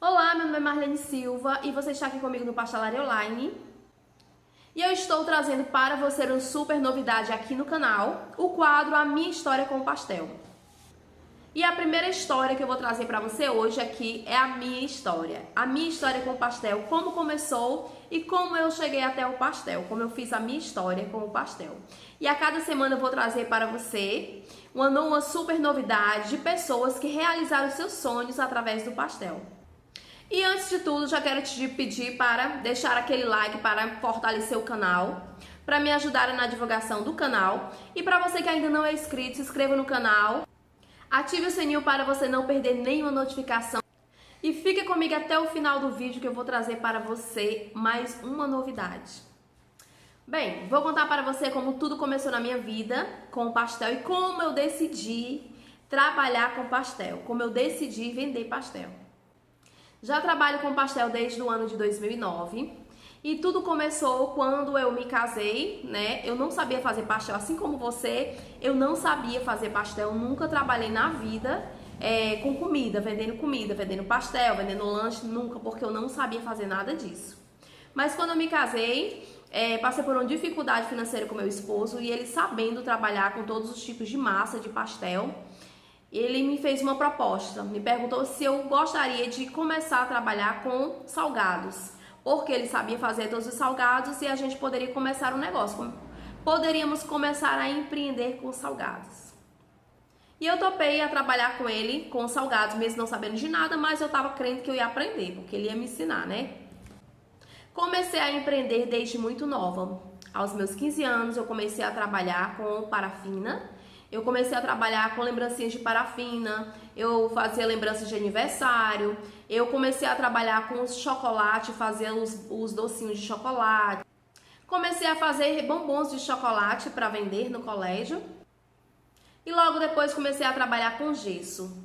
Olá, meu nome é Marlene Silva e você está aqui comigo no Pastelaria Online. E eu estou trazendo para você uma super novidade aqui no canal, o quadro A Minha História com o Pastel. E a primeira história que eu vou trazer para você hoje aqui é a minha história. A minha história com o pastel, como começou e como eu cheguei até o pastel, como eu fiz a minha história com o pastel. E a cada semana eu vou trazer para você uma super novidade de pessoas que realizaram seus sonhos através do pastel. E antes de tudo, já quero te pedir para deixar aquele like para fortalecer o canal, para me ajudar na divulgação do canal. E para você que ainda não é inscrito, se inscreva no canal, ative o sininho para você não perder nenhuma notificação. E fique comigo até o final do vídeo que eu vou trazer para você mais uma novidade. Bem, vou contar para você como tudo começou na minha vida com o pastel e como eu decidi trabalhar com pastel, como eu decidi vender pastel. Já trabalho com pastel desde o ano de 2009 e tudo começou quando eu me casei, né? Eu não sabia fazer pastel, assim como você, eu não sabia fazer pastel, nunca trabalhei na vida com comida, vendendo pastel, vendendo lanche, nunca, porque eu não sabia fazer nada disso. Mas quando eu me casei, passei por uma dificuldade financeira com meu esposo e ele sabendo trabalhar com todos os tipos de massa de pastel, ele me fez uma proposta, me perguntou se eu gostaria de começar a trabalhar com salgados, porque ele sabia fazer todos os salgados e a gente poderia começar um negócio, poderíamos começar a empreender com salgados. E eu topei a trabalhar com ele, com salgados, mesmo não sabendo de nada, mas eu tava crendo que eu ia aprender, porque ele ia me ensinar, né? Comecei a empreender desde muito nova. Aos meus 15 anos eu comecei a trabalhar com parafina. Eu comecei a trabalhar com lembrancinhas de parafina, eu fazia lembranças de aniversário, eu comecei a trabalhar com chocolate, fazia os docinhos de chocolate. Comecei a fazer bombons de chocolate para vender no colégio. E logo depois comecei a trabalhar com gesso.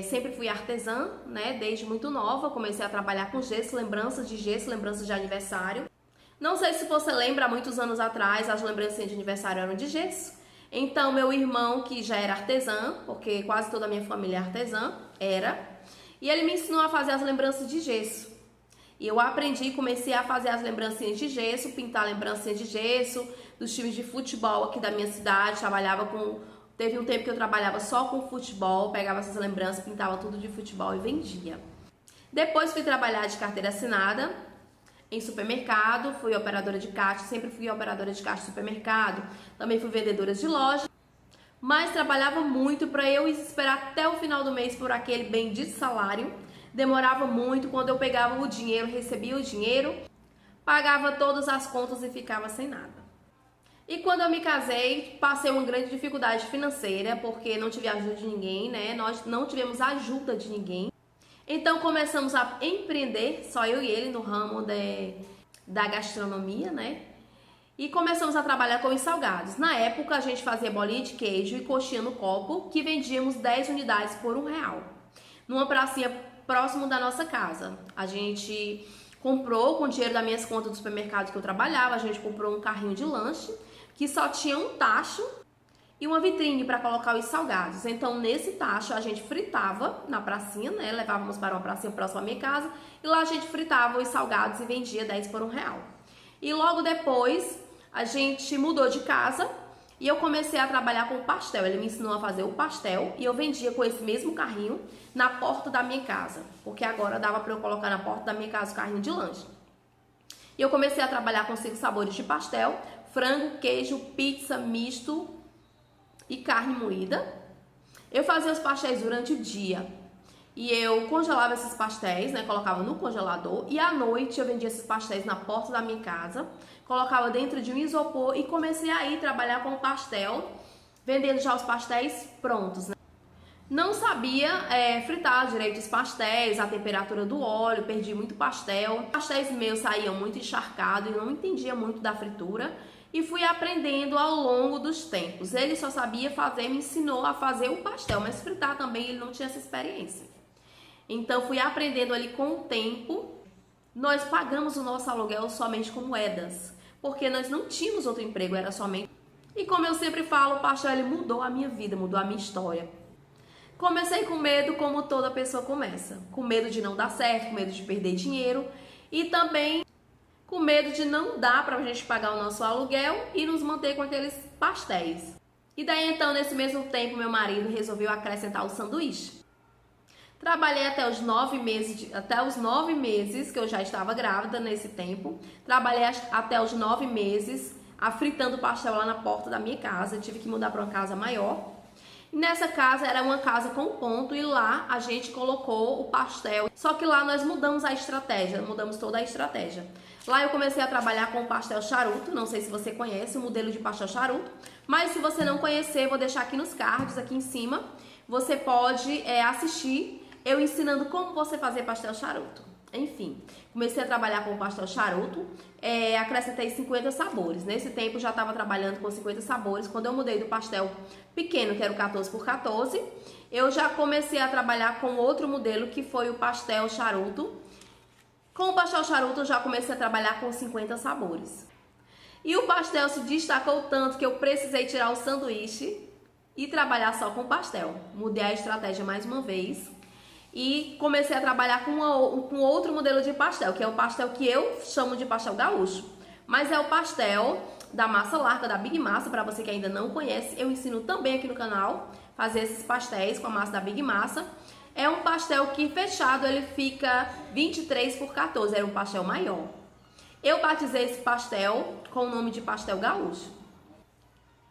Sempre fui artesã, né? Desde muito nova, comecei a trabalhar com gesso, lembranças de aniversário. Não sei se você lembra, há muitos anos atrás, as lembrancinhas de aniversário eram de gesso. Então, meu irmão, que já era artesã, porque quase toda a minha família é artesã, e ele me ensinou a fazer as lembranças de gesso. E eu aprendi, comecei a fazer as lembrancinhas de gesso, pintar lembrancinhas de gesso, dos times de futebol aqui da minha cidade, teve um tempo que eu trabalhava só com futebol, pegava essas lembranças, pintava tudo de futebol e vendia. Depois fui trabalhar de carteira assinada, em supermercado, fui operadora de caixa, sempre fui operadora de caixa de supermercado, também fui vendedora de loja, mas trabalhava muito para eu esperar até o final do mês por aquele bendito salário, demorava muito, quando eu pegava o dinheiro, recebia o dinheiro, pagava todas as contas e ficava sem nada. E quando eu me casei, passei uma grande dificuldade financeira, porque não tive ajuda de ninguém, né? Nós não tivemos ajuda de ninguém. Então começamos a empreender, só eu e ele, no ramo da gastronomia, né? E começamos a trabalhar com os salgados. Na época a gente fazia bolinha de queijo e coxinha no copo, que vendíamos 10 unidades por R$1. Numa pracinha próximo da nossa casa. A gente comprou, com o dinheiro das minhas contas do supermercado que eu trabalhava, a gente comprou um carrinho de lanche, que só tinha um tacho e uma vitrine para colocar os salgados. Então, nesse tacho, a gente fritava na pracinha, né? Levávamos para uma pracinha próxima à minha casa e lá a gente fritava os salgados e vendia 10 por R$1. E logo depois, a gente mudou de casa e eu comecei a trabalhar com o pastel. Ele me ensinou a fazer o pastel e eu vendia com esse mesmo carrinho na porta da minha casa, porque agora dava para eu colocar na porta da minha casa o carrinho de lanche. E eu comecei a trabalhar com 5 sabores de pastel: frango, queijo, pizza, misto e carne moída. Eu fazia os pastéis durante o dia e eu congelava esses pastéis, né? Colocava no congelador e à noite eu vendia esses pastéis na porta da minha casa, colocava dentro de um isopor e comecei a ir trabalhar com o pastel, vendendo já os pastéis prontos, né? Não sabia fritar direito os pastéis, a temperatura do óleo, perdi muito pastel. Os pastéis meus saíam muito encharcados e não entendia muito da fritura. E fui aprendendo ao longo dos tempos. Ele só sabia fazer, me ensinou a fazer o pastel, mas fritar também ele não tinha essa experiência. Então fui aprendendo ali com o tempo. Nós pagamos o nosso aluguel somente com moedas, porque nós não tínhamos outro emprego, era somente. E como eu sempre falo, o pastel ele mudou a minha vida, mudou a minha história. Comecei com medo, como toda pessoa começa. Com medo de não dar certo, com medo de perder dinheiro e também com medo de não dar pra gente pagar o nosso aluguel e nos manter com aqueles pastéis. E daí então, nesse mesmo tempo, meu marido resolveu acrescentar o sanduíche. Trabalhei até os 9 meses, que eu já estava grávida nesse tempo. Trabalhei até os 9 meses, fritando pastel lá na porta da minha casa. Eu tive que mudar para uma casa maior. E nessa casa era uma casa com ponto e lá a gente colocou o pastel. Só que lá nós mudamos a estratégia, mudamos toda a estratégia. Lá eu comecei a trabalhar com o pastel charuto. Não sei se você conhece o modelo de pastel charuto, mas se você não conhecer, vou deixar aqui nos cards, aqui em cima. Você pode assistir eu ensinando como você fazer pastel charuto. Enfim, comecei a trabalhar com o pastel charuto, acrescentei 50 sabores. Nesse tempo já estava trabalhando com 50 sabores. Quando eu mudei do pastel pequeno, que era o 14 por 14, eu já comecei a trabalhar com outro modelo, que foi o pastel charuto. Com o pastel charuto eu já comecei a trabalhar com 50 sabores. E o pastel se destacou tanto que eu precisei tirar o sanduíche e trabalhar só com pastel. Mudei a estratégia mais uma vez. E comecei a trabalhar com outro modelo de pastel, que é o pastel que eu chamo de pastel gaúcho. Mas é o pastel da massa larga, da Big Massa, para você que ainda não conhece. Eu ensino também aqui no canal fazer esses pastéis com a massa da Big Massa. É um pastel que fechado ele fica 23 por 14, era um pastel maior. Eu batizei esse pastel com o nome de pastel gaúcho.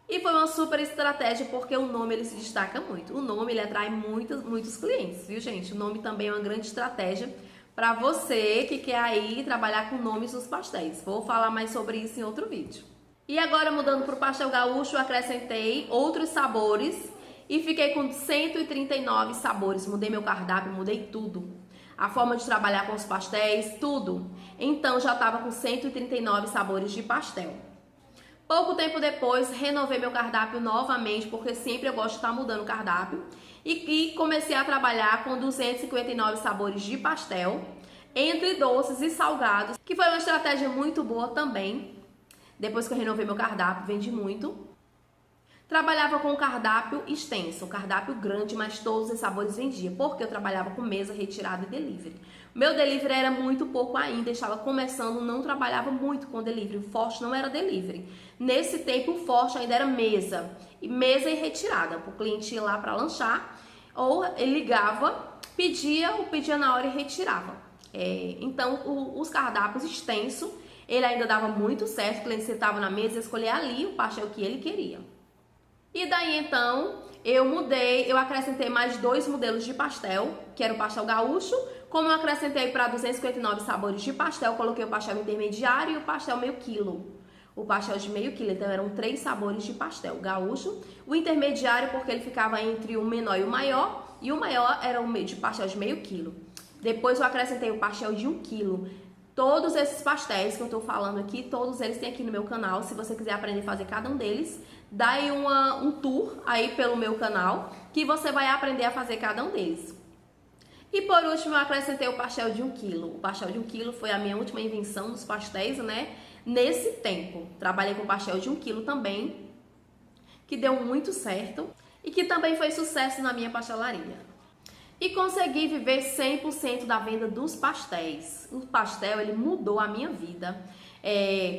E foi uma super estratégia porque o nome ele se destaca muito. O nome ele atrai muitos clientes, viu, gente? O nome também é uma grande estratégia para você que quer aí trabalhar com nomes nos pastéis. Vou falar mais sobre isso em outro vídeo. E agora, mudando para o pastel gaúcho, eu acrescentei outros sabores e fiquei com 139 sabores. Mudei meu cardápio, mudei tudo. A forma de trabalhar com os pastéis, tudo. Então, já estava com 139 sabores de pastel. Pouco tempo depois, renovei meu cardápio novamente, porque sempre eu gosto de estar mudando o cardápio. E comecei a trabalhar com 259 sabores de pastel, entre doces e salgados, que foi uma estratégia muito boa também. Depois que eu renovei meu cardápio, vendi muito. Trabalhava com um cardápio extenso, um cardápio grande, mas todos os sabores vendia, porque eu trabalhava com mesa, retirada e delivery. Meu delivery era muito pouco ainda, estava começando, não trabalhava muito com delivery, o forte não era delivery. Nesse tempo, o forte ainda era mesa e retirada, para o cliente ir lá para lanchar, ou ele ligava, pedia na hora e retirava. Então, os cardápios extensos, ele ainda dava muito certo, o cliente sentava na mesa e escolhia ali o pastel que ele queria. E daí então eu acrescentei mais 2 modelos de pastel, que era o pastel gaúcho. Como eu acrescentei para 259 sabores de pastel, coloquei o pastel intermediário e o pastel meio quilo. O pastel de meio quilo, então eram 3 sabores de pastel gaúcho. O intermediário porque ele ficava entre o menor e o maior era o de pastel de meio quilo. Depois eu acrescentei o pastel de 1 quilo. Todos esses pastéis que eu tô falando aqui, todos eles tem aqui no meu canal. Se você quiser aprender a fazer cada um deles, dá aí um tour aí pelo meu canal, que você vai aprender a fazer cada um deles. E por último, eu acrescentei o pastel de 1 quilo. O pastel de 1 quilo foi a minha última invenção dos pastéis, né? Nesse tempo, trabalhei com pastel de 1 quilo também, que deu muito certo e que também foi sucesso na minha pastelaria. E consegui viver 100% da venda dos pastéis. O pastel, ele mudou a minha vida.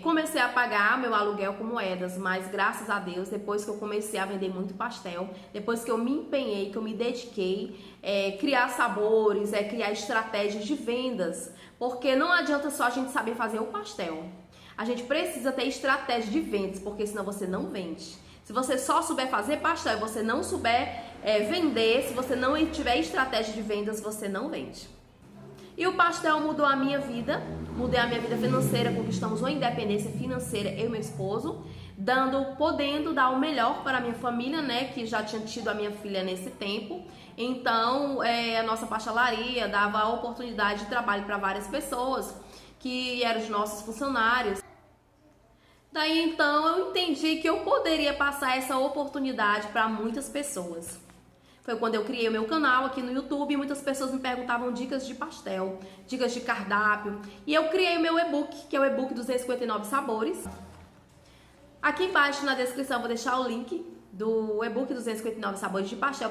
Comecei a pagar meu aluguel com moedas, mas graças a Deus, depois que eu comecei a vender muito pastel, depois que eu me empenhei, que eu me dediquei, criar sabores, criar estratégias de vendas, porque não adianta só a gente saber fazer o pastel. A gente precisa ter estratégia de vendas, porque senão você não vende. Se você só souber fazer pastel e você não souber vender, se você não tiver estratégia de vendas, você não vende. E o pastel mudou a minha vida, mudei a minha vida financeira, conquistamos uma independência financeira, eu e meu esposo, podendo dar o melhor para a minha família, né, que já tinha tido a minha filha nesse tempo. Então, a nossa pastelaria dava a oportunidade de trabalho para várias pessoas, que eram os nossos funcionários. Daí, então, eu entendi que eu poderia passar essa oportunidade para muitas pessoas. Foi quando eu criei o meu canal aqui no YouTube e muitas pessoas me perguntavam dicas de pastel, dicas de cardápio. E eu criei o meu e-book, que é o e-book 259 sabores. Aqui embaixo na descrição eu vou deixar o link do e-book 259 sabores de pastel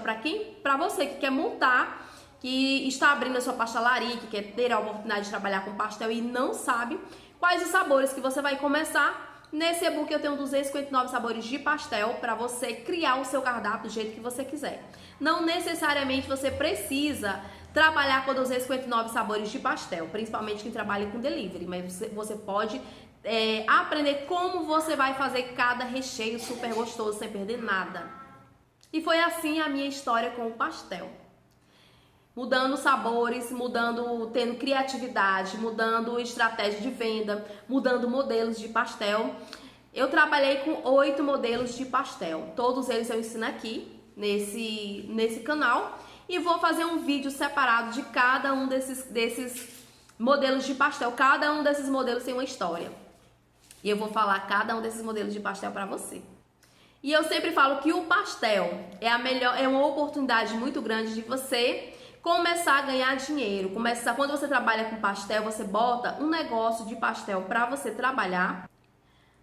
para você que quer montar, que está abrindo a sua pastelaria, que quer ter a oportunidade de trabalhar com pastel e não sabe quais os sabores que você vai começar. Nesse e-book eu tenho 259 sabores de pastel para você criar o seu cardápio do jeito que você quiser. Não necessariamente você precisa trabalhar com 259 sabores de pastel, principalmente quem trabalha com delivery, mas você pode aprender como você vai fazer cada recheio super gostoso sem perder nada. E foi assim a minha história com o pastel. Mudando sabores, tendo criatividade, mudando estratégia de venda, mudando modelos de pastel. Eu trabalhei com 8 modelos de pastel. Todos eles eu ensino aqui nesse canal. E vou fazer um vídeo separado de cada um desses modelos de pastel. Cada um desses modelos tem uma história. E eu vou falar cada um desses modelos de pastel para você. E eu sempre falo que o pastel é uma oportunidade muito grande de você começar a ganhar dinheiro. Quando você trabalha com pastel, você bota um negócio de pastel para você trabalhar.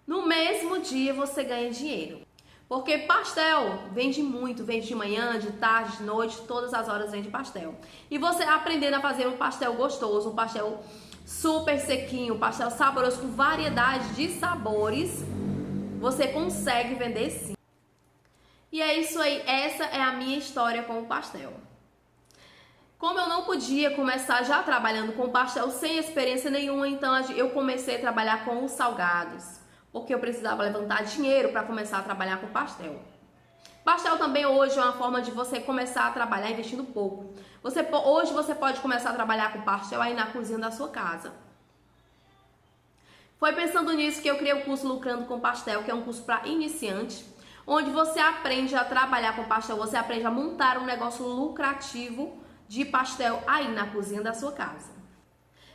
No mesmo dia você ganha dinheiro. Porque pastel vende muito, vende de manhã, de tarde, de noite, todas as horas vende pastel. E você aprendendo a fazer um pastel gostoso, um pastel super sequinho, um pastel saboroso com variedade de sabores, você consegue vender sim. E é isso aí, essa é a minha história com o pastel. Como eu não podia começar já trabalhando com pastel sem experiência nenhuma, então eu comecei a trabalhar com os salgados, porque eu precisava levantar dinheiro para começar a trabalhar com pastel. Pastel também hoje é uma forma de você começar a trabalhar investindo pouco. Hoje você pode começar a trabalhar com pastel aí na cozinha da sua casa. Foi pensando nisso que eu criei o curso Lucrando com Pastel, que é um curso para iniciante, onde você aprende a trabalhar com pastel, você aprende a montar um negócio lucrativo de pastel aí na cozinha da sua casa.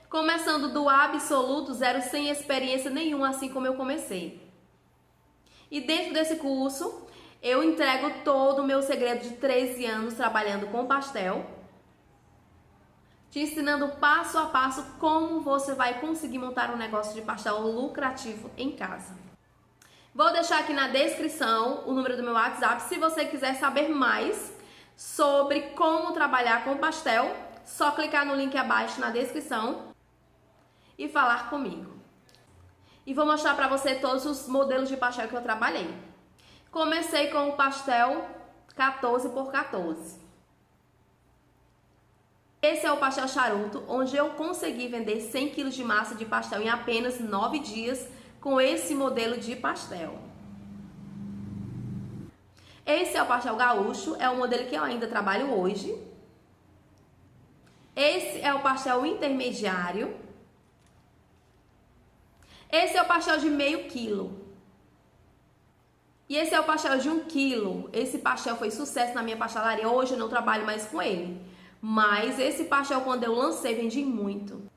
Começando do absoluto zero, sem experiência nenhuma, assim como eu comecei. E dentro desse curso, eu entrego todo o meu segredo de 13 anos trabalhando com pastel, te ensinando passo a passo como você vai conseguir montar um negócio de pastel lucrativo em casa. Vou deixar aqui na descrição o número do meu WhatsApp, se você quiser saber mais sobre como trabalhar com pastel, só clicar no link abaixo na descrição e falar comigo. E vou mostrar para você todos os modelos de pastel que eu trabalhei. Comecei com o pastel 14 por 14. Esse é o pastel charuto, onde eu consegui vender 100 kg de massa de pastel em apenas 9 dias com esse modelo de pastel. Esse é o pastel gaúcho, é um modelo que eu ainda trabalho hoje. Esse é o pastel intermediário. Esse é o pastel de meio quilo. E esse é o pastel de 1 quilo. Esse pastel foi sucesso na minha pastelaria. Hoje eu não trabalho mais com ele. Mas esse pastel, quando eu lancei, vendi muito.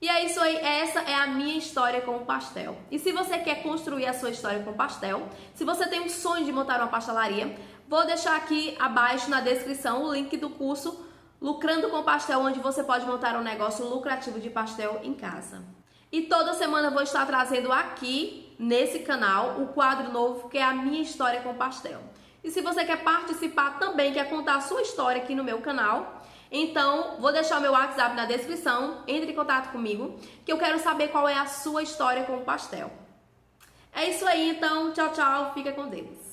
E é isso aí, essa é a minha história com o pastel. E se você quer construir a sua história com o pastel, se você tem um sonho de montar uma pastelaria, vou deixar aqui abaixo na descrição o link do curso Lucrando com Pastel, onde você pode montar um negócio lucrativo de pastel em casa. E toda semana eu vou estar trazendo aqui, nesse canal, o quadro novo que é a minha história com pastel. E se você quer participar também, quer contar a sua história aqui no meu canal, então vou deixar o meu WhatsApp na descrição, entre em contato comigo, que eu quero saber qual é a sua história com o pastel. É isso aí, então, tchau, tchau, fica com Deus.